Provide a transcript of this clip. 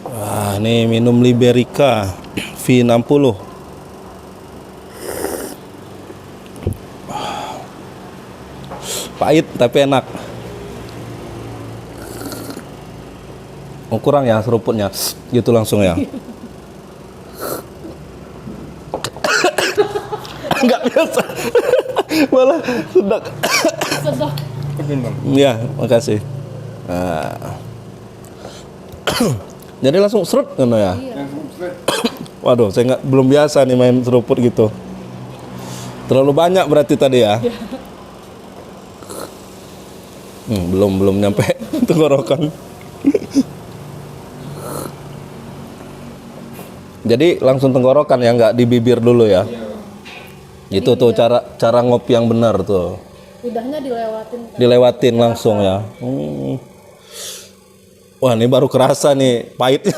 Wah, ini minum Liberica V60. Pahit tapi enak. Oh, kurang ya seruputnya. Gitu langsung ya. Enggak biasa. Malah sedap. Sedap. Iya, makasih. Nah. Jadi langsung serut kan ya? Iya. Waduh, saya belum biasa nih main seruput gitu. Terlalu banyak berarti tadi ya? Belum nyampe tenggorokan. Jadi langsung tenggorokan ya, nggak di bibir dulu ya? Itu tuh cara ngopi yang benar tuh. Lidahnya dilewatin. Dilewatin langsung ya. Wah, ini baru kerasa nih pahitnya.